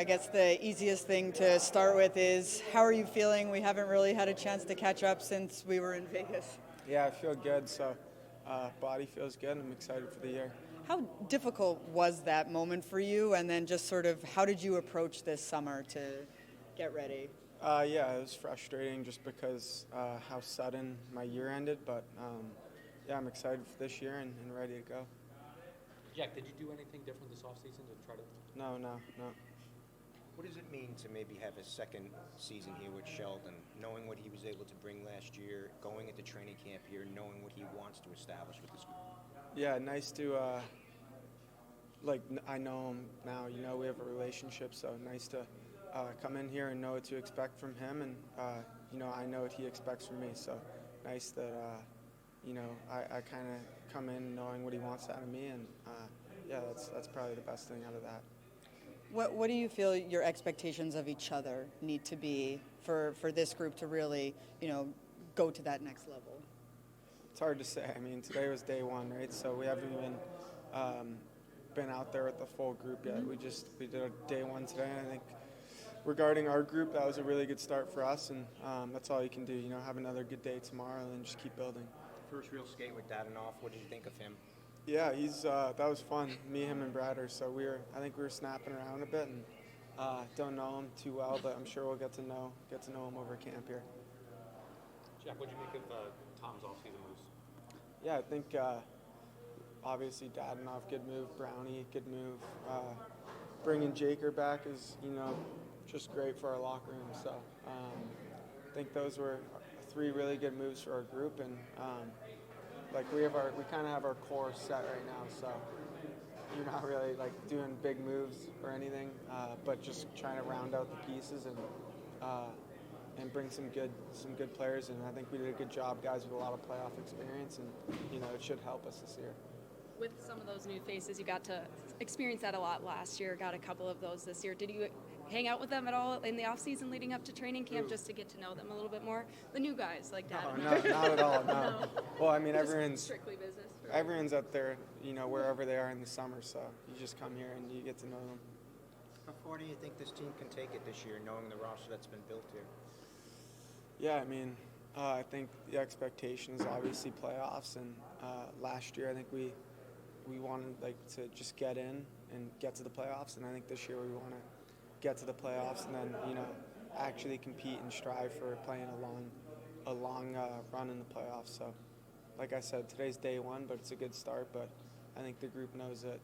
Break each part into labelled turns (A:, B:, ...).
A: I guess the easiest thing to start with is how are you feeling? We haven't really had a chance to catch up since we were in Vegas.
B: Yeah, I feel good. So, body feels good. I'm excited for the year.
A: How difficult was that moment for you? And then just sort of how did you approach this summer to get ready?
B: Yeah, it was frustrating just because how sudden my year ended. But yeah, I'm excited for this year and ready to go.
C: Jack, did you do anything different this offseason to try to?
B: No.
D: What does it mean to maybe have a second season here with Sheldon, knowing what he was able to bring last year, going into training camp here, knowing what he wants to establish with this group?
B: Yeah, nice to I know him now. We have a relationship, so nice to come in here and know what to expect from him, and I know what he expects from me. So nice that I kind of come in knowing what he wants out of me, and yeah, that's probably the best thing out of that.
A: What do you feel your expectations of each other need to be for this group to really, go to that next level?
B: It's hard to say. I mean, today was day one, right? So we haven't even been out there with the full group yet. We did a day one today, and I think regarding our group, that was a really good start for us, and that's all you can do. Have another good day tomorrow, and then just keep building.
D: First real skate with Dadanoff. What did you think of him?
B: Yeah, that was fun. Me, him, and Brad so I think we were snapping around a bit, and don't know him too well, but I'm sure we'll get to know him over camp here.
C: Jack, what did you make of Tom's offseason moves?
B: Yeah, I think obviously Dadanoff, good move. Brownie, good move. Bringing Jaker back is just great for our locker room. So I think those were three really good moves for our group, and we kind of have our core set right now. So you're not really doing big moves or anything, but just trying to round out the pieces and bring some good players. And I think we did a good job, guys with a lot of playoff experience, and it should help us this year.
E: With some of those new faces, you got to experience that a lot last year, got a couple of those this year. Did you hang out with them at all in the off-season leading up to training camp just to get to know them a little bit more? The new guys like that.
B: No, not at all, no.
E: No.
B: Well, I mean, everyone's
E: strictly business.
B: everyone's up there, wherever they are in the summer, so you just come here and you get to know them.
D: How far do you think this team can take it this year, knowing the roster that's been built here?
B: Yeah, I mean, I think the expectation is obviously playoffs, and last year I think we wanted to just get in and get to the playoffs, and I think this year we want to get to the playoffs and then actually compete and strive for playing a long run in the playoffs. So like I said, today's day one, but it's a good start. But I think the group knows that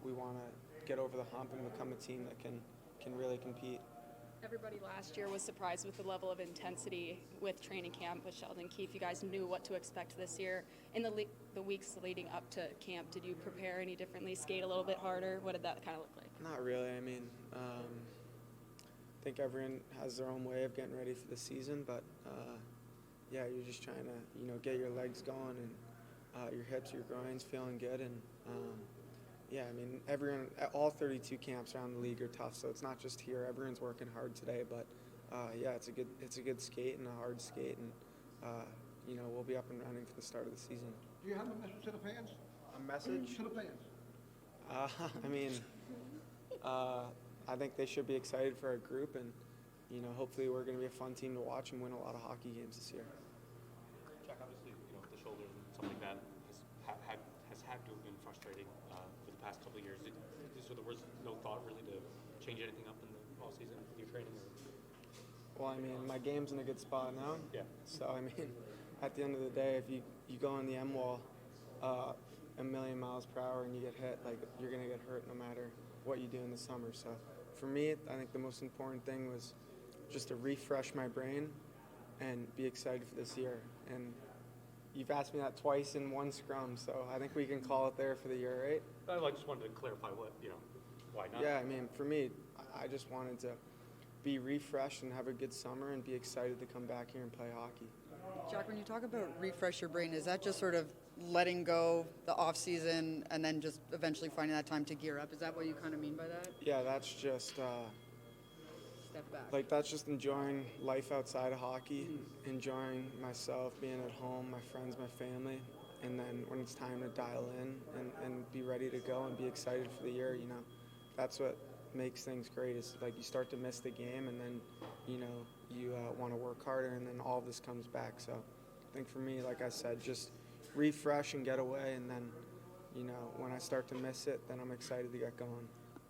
B: we want to get over the hump and become a team that can really compete.
E: Everybody last year was surprised with the level of intensity with training camp with Sheldon Keefe. You guys knew what to expect this year. In the weeks leading up to camp, did you prepare any differently, skate a little bit harder? What did that kind of look like?
B: Not really. I mean, I think everyone has their own way of getting ready for the season, but yeah, you're just trying to get your legs going and your hips, your groins feeling good, and yeah, I mean, all 32 camps around the league are tough, so it's not just here. Everyone's working hard today, but yeah, it's a good skate and a hard skate, and we'll be up and running for the start of the season.
F: Do you have a message to the fans?
B: A message?
F: To the fans.
B: I mean, I think they should be excited for our group, and hopefully we're going to be a fun team to watch and win a lot of hockey games this year.
C: Jack, obviously, the shoulder and something like that has had to have been frustrating for the past couple of years. So there was no thought really to change anything up in the off season with your training?
B: Well, I mean, my game's in a good spot now.
C: Yeah.
B: So I mean, at the end of the day, if you go on the M wall a million miles per hour and you get hit, you're gonna get hurt no matter what you do in the summer. So for me, I think the most important thing was just to refresh my brain and be excited for this year. And you've asked me that twice in one scrum, so I think we can call it there for the year, right?
C: I just wanted to clarify why not?
B: Yeah, I mean, for me, I just wanted to be refreshed and have a good summer and be excited to come back here and play hockey.
A: Jack, when you talk about refresh your brain, is that just sort of letting go the off season and then just eventually finding that time to gear up? Is that what you kind of mean by that?
B: Yeah, that's just
A: Step back.
B: that's just enjoying life outside of hockey, enjoying myself, being at home, my friends, my family, and then when it's time to dial in and be ready to go and be excited for the year, that's what makes things great. Is like you start to miss the game, and then you want to work harder, and then all of this comes back. So I think for me, like I said, just refresh and get away, and then when I start to miss it, then I'm excited to get going.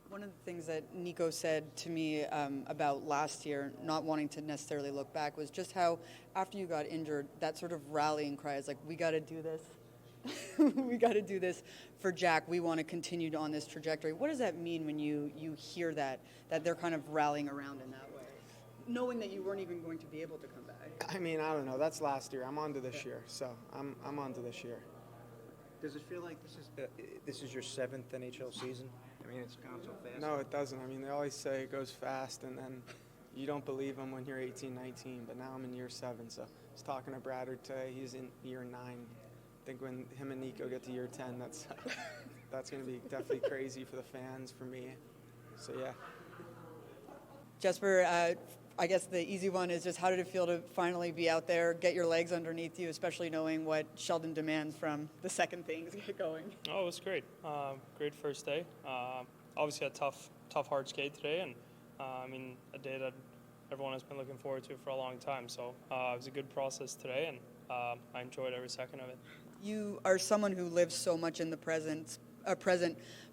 A: One of the things that Nico said to me about last year, not wanting to necessarily look back, was just how after you got injured, that sort of rallying cry is like, we got to do this. We got to do this for Jack. We want to continue on this trajectory. What does that mean when you hear that they're kind of rallying around in that way, knowing that you weren't even going to be able to come back?
B: I mean, I don't know. That's last year. I'm on to this year, so I'm on to this year.
D: Does it feel like this is your 7th NHL season? I mean, it's gone so fast.
B: No, it doesn't. I mean, they always say it goes fast, and then you don't believe them when you're 18, 19. But now I'm in year 7. So I was talking to Bratter today. He's in year 9. I think when him and Nico get to year 10, that's going to be definitely crazy for the fans, for me. So yeah.
A: Jesper, I guess the easy one is just how did it feel to finally be out there, get your legs underneath you, especially knowing what Sheldon demands from the second things get going?
F: Oh, it was great. Great first day. Obviously a tough, hard skate today, and I mean a day that everyone has been looking forward to for a long time. So it was a good process today, and I enjoyed every second of it.
A: You are someone who lives so much in the present,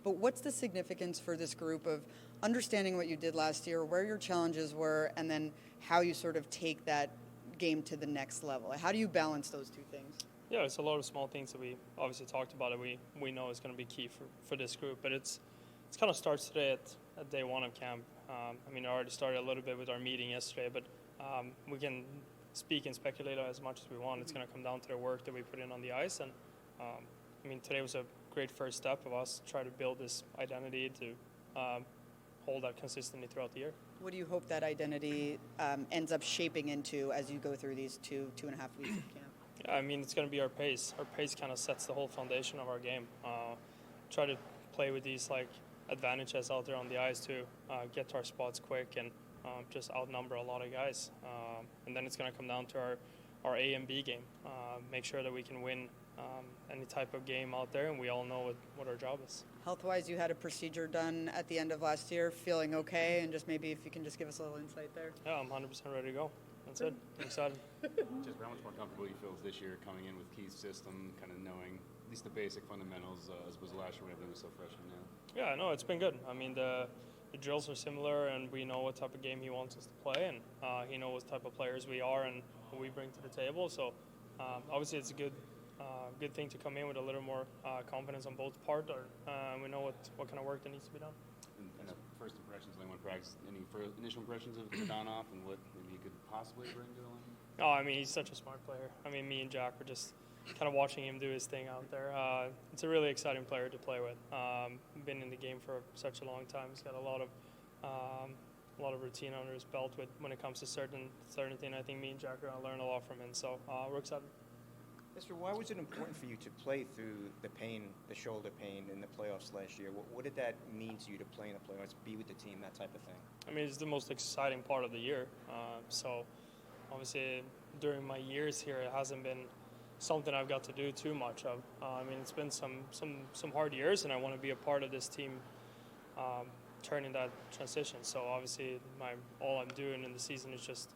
A: but what's the significance for this group of understanding what you did last year, where your challenges were, and then how you sort of take that game to the next level? How do you balance those two things?
F: Yeah, it's a lot of small things that we obviously talked about that we know is going to be key for this group, but it's kind of starts today at day 1 of camp. I mean, I already started a little bit with our meeting yesterday, but we can speak and speculate as much as we want. It's going to come down to the work that we put in on the ice, and I mean, today was a great first step of us trying to build this identity to hold that consistently throughout the year.
A: What do you hope that identity ends up shaping into as you go through these 2.5 weeks of camp?
F: Yeah, I mean, it's going to be our pace. Our pace kind of sets the whole foundation of our game. Try to play with these advantages out there on the ice to get to our spots quick and just outnumber a lot of guys. And then it's going to come down to our A and B game. Make sure that we can win any type of game out there, and we all know what our job is.
A: Health-wise, you had a procedure done at the end of last year, feeling okay, and just maybe if you can just give us a little insight there.
F: Yeah, I'm 100% ready to go. That's it. I'm excited.
G: Just how much more comfortable you feel this year coming in with Keith's system, kind of knowing at least the basic fundamentals as opposed to last year when everything was so fresh and new?
F: Yeah, no, it's been good. I mean, the drills are similar, and we know what type of game he wants us to play, and he knows what type of players we are and what we bring to the table. So obviously it's a good thing to come in with a little more confidence on both parts. We know what kind of work that needs to be done.
G: And first impressions, like when practice, any initial impressions of Donoff and what maybe you could possibly bring to the line?
F: Oh, I mean, he's such a smart player. I mean, me and Jack were just kind of watching him do his thing out there. It's a really exciting player to play with. Been in the game for such a long time. He's got a lot of routine under his belt when it comes to certain thing. I think me and Jack are going to learn a lot from him. So we're excited.
D: Jesper, why was it important for you to play through the pain, the shoulder pain in the playoffs last year? What did that mean to you to play in the playoffs, be with the team, that type of thing?
F: I mean, it's the most exciting part of the year. So obviously during my years here, it hasn't been something I've got to do too much of. I mean, it's been some hard years, and I want to be a part of this team turning that transition. So obviously all I'm doing in the season is just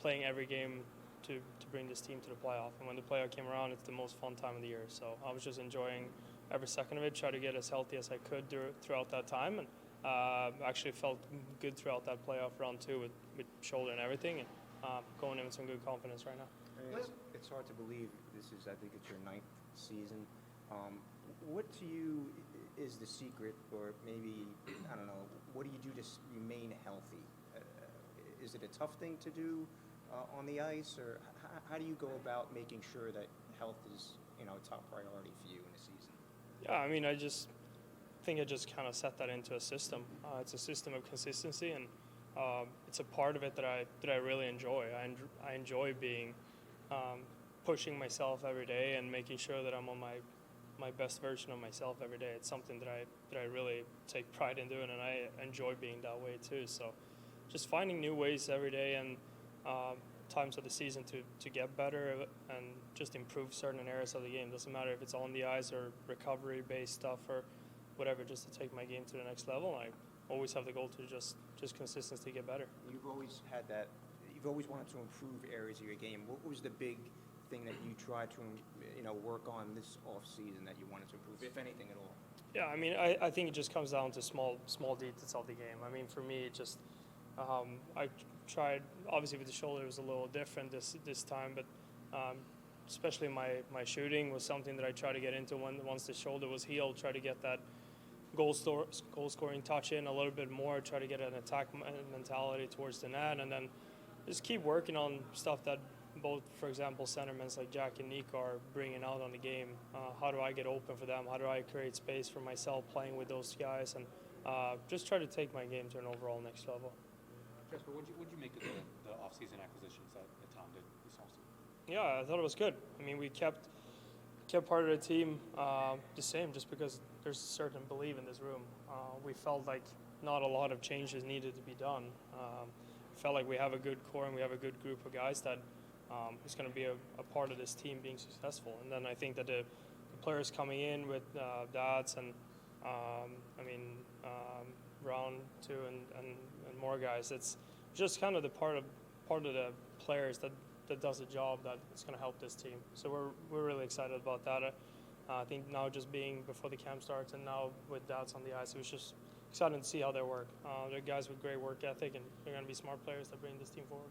F: playing every game to bring this team to the playoff. And when the playoff came around, it's the most fun time of the year. So I was just enjoying every second of it, try to get as healthy as I could throughout that time. And actually felt good throughout that playoff round too with shoulder and everything. And going in with some good confidence right now.
D: I mean, it's hard to believe this is, I think it's your 9th season. What to you is the secret, or maybe, I don't know, what do you do to remain healthy? Is it a tough thing to do on the ice, or how do you go about making sure that health is, a top priority for you in a season?
F: Yeah, I mean, I think I just kind of set that into a system. It's a system of consistency, and it's a part of it that I really enjoy. I enjoy being pushing myself every day and making sure that I'm on my best version of myself every day. It's something that I really take pride in doing, and I enjoy being that way too. So just finding new ways every day and times of the season to get better and just improve certain areas of the game. Doesn't matter if it's on the ice or recovery-based stuff or whatever, just to take my game to the next level. always have the goal to just consistency get better.
D: You've always had that. You've always wanted to improve areas of your game. What was the big thing that you tried to, work on this off season that you wanted to improve, if anything at all?
F: Yeah, I mean, I think it just comes down to small details of the game. I mean, for me, it just I tried. Obviously, with the shoulder, it was a little different this time, but especially my shooting was something that I tried to get into once the shoulder was healed. Try to get that goal scoring touch in a little bit more. Try to get an attack mentality towards the net, and then just keep working on stuff that both, for example, centermen like Jack and Nico are bringing out on the game. How do I get open for them? How do I create space for myself playing with those guys? And just try to take my game to an overall next level.
C: Jesper, what'd you make of the off-season acquisitions that Tom did this offseason?
F: Yeah, I thought it was good. I mean, we kept part of the team the same just because there's a certain belief in this room. We felt like not a lot of changes needed to be done. Felt like we have a good core and we have a good group of guys that is going to be a part of this team being successful. And then I think that the players coming in with Dats and Brown too and more guys, it's just kind of the part of the players that does a job that is going to help this team. So we're really excited about that. I think now just being before the camp starts and now with Dats on the ice, it was just exciting to see how they work. They're guys with great work ethic, and they're going to be smart players that bring this team forward.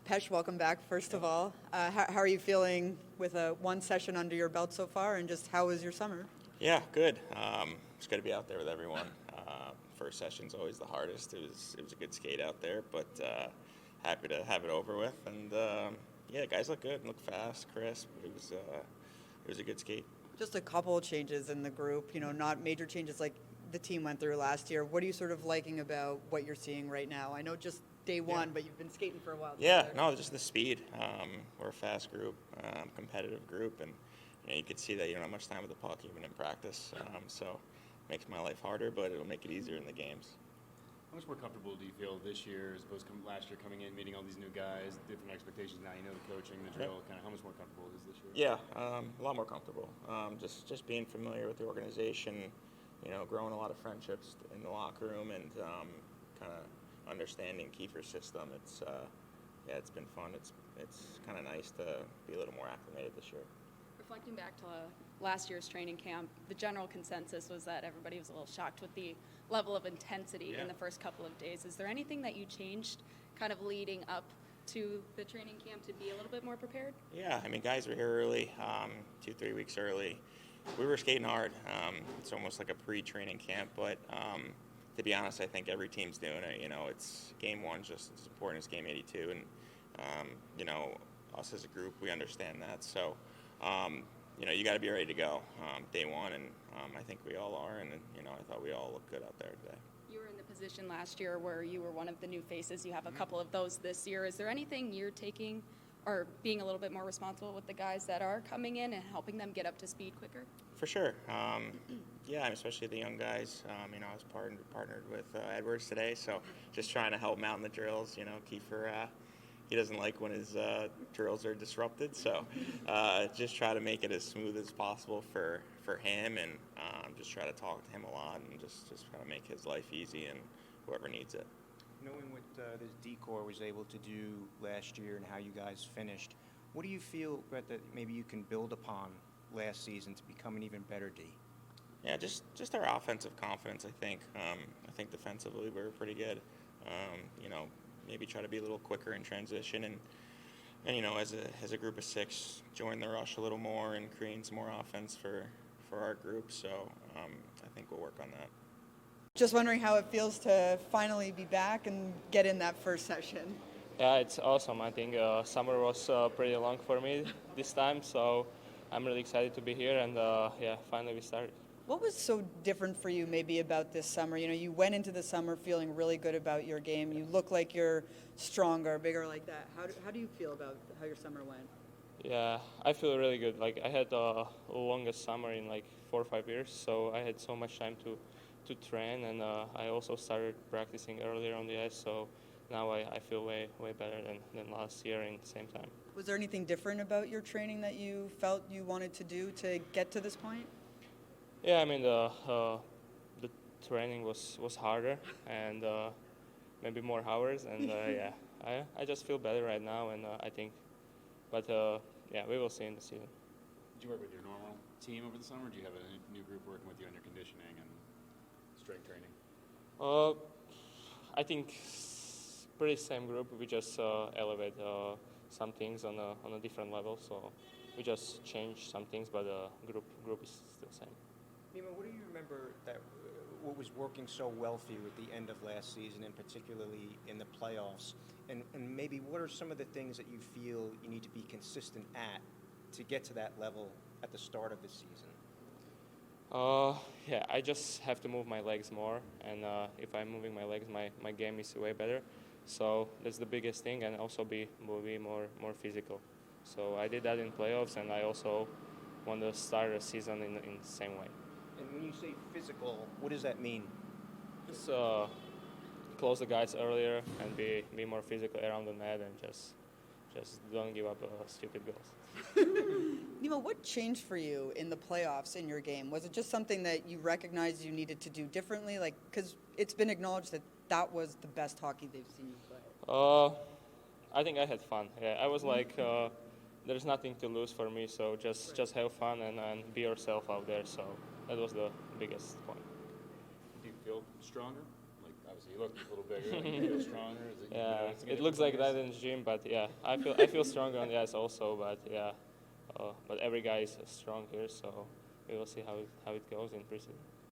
A: Pesce, welcome back, first of all. How are you feeling with one session under your belt so far, and just how was your summer?
H: Yeah, good. It's good to be out there with everyone. First session's always the hardest. It was a good skate out there, but happy to have it over with. And yeah, guys look good, look fast, crisp. It was a good skate.
A: Just a couple of changes in the group, not major changes like the team went through last year. What are you sort of liking about what you're seeing right now? I know just day one, but you've been skating for a while.
H: Yeah,
A: together.
H: no, just the speed. We're a fast group, competitive group, and you could see that you don't have much time with the puck even in practice. So it makes my life harder, but it'll make it easier in the games.
G: How much more comfortable do you feel this year as opposed to last year coming in, meeting all these new guys, different expectations now, the coaching, the drill, kind of how much more comfortable is this year?
H: Yeah, a lot more comfortable. Just being familiar with the organization, growing a lot of friendships in the locker room and kind of understanding Kiefer's system. It's been fun. It's kind of nice to be a little more acclimated this year.
E: Reflecting back to last year's training camp, the general consensus was that everybody was a little shocked with the level of intensity in the first couple of days. Is there anything that you changed kind of leading up to the training camp to be a little bit more prepared?
H: Yeah, I mean, guys were here early, 2-3 weeks early. We were skating hard. It's almost like a pre-training camp, but to be honest, I think every team's doing it. It's game one just as important as game 82, and us as a group, we understand that. So, you got to be ready to go day one, and I think we all are, and I thought we all looked good out there today.
E: You were in the position last year where you were one of the new faces. You have a couple of those this year. Is there anything you're taking or being a little bit more responsible with the guys that are coming in and helping them get up to speed quicker?
H: For sure. Yeah, especially the young guys. I was partnered with Edwards today, so just trying to help him out in the drills. Kiefer, he doesn't like when his drills are disrupted, so just try to make it as smooth as possible for him, and just try to talk to him a lot and just try to make his life easy and whoever needs it.
D: Knowing what this D-Corps was able to do last year and how you guys finished, what do you feel, Brett, that maybe you can build upon last season to become an even better D?
H: Yeah, just our offensive confidence, I think. I think defensively we were pretty good. Maybe try to be a little quicker in transition and as a group of six, join the rush a little more and create some more offense for our group. So I think we'll work on that.
A: Just wondering how it feels to finally be back and get in that first session.
I: Yeah, it's awesome. I think summer was pretty long for me this time, so I'm really excited to be here, and finally we started.
A: What was so different for you maybe about this summer? You went into the summer feeling really good about your game. You look like you're stronger, bigger like that. How do you feel about how your summer went?
I: Yeah, I feel really good. Like, I had the longest summer in like 4 or 5 years, so I had so much time to train, and I also started practicing earlier on the ice, so now I feel way better than last year in the same time.
A: Was there anything different about your training that you felt you wanted to do to get to this point?
I: Yeah, I mean, the training was harder and maybe more hours, and yeah, I just feel better right now, and I think, but yeah, we will see in the season.
G: Did you work with your normal team over the summer? Do you have a new group working with you on your conditioning and strength training?
I: I think pretty same group. We just elevate some things on a different level. So we just change some things, but the group is still same.
D: Nima, what do you remember that what was working so well for you at the end of last season, and particularly in the playoffs? And maybe what are some of the things that you feel you need to be consistent at to get to that level at the start of the season?
I: Yeah, I just have to move my legs more, and if I'm moving my legs, my game is way better. So that's the biggest thing, and also be more physical. So I did that in playoffs, and I also want to start the season in the same way.
D: And when you say physical, what does that mean?
I: Just close the guys earlier and be more physical around the net, and just don't give up stupid goals.
A: Nemo, what changed for you in the playoffs in your game? Was it just something that you recognized you needed to do differently? Like, because it's been acknowledged that was the best hockey they've seen you play.
I: I think I had fun. Yeah, I was like, there's nothing to lose for me, so just have fun and be yourself out there. So that was the biggest point.
G: Do you feel stronger? Like, obviously you look a little bigger. Like, you feel stronger? Is it,
I: Yeah,
G: you know,
I: it looks like that in the gym, but yeah, I feel stronger on the ice also. But yeah, but every guy is strong here, so we will see how it goes in preseason.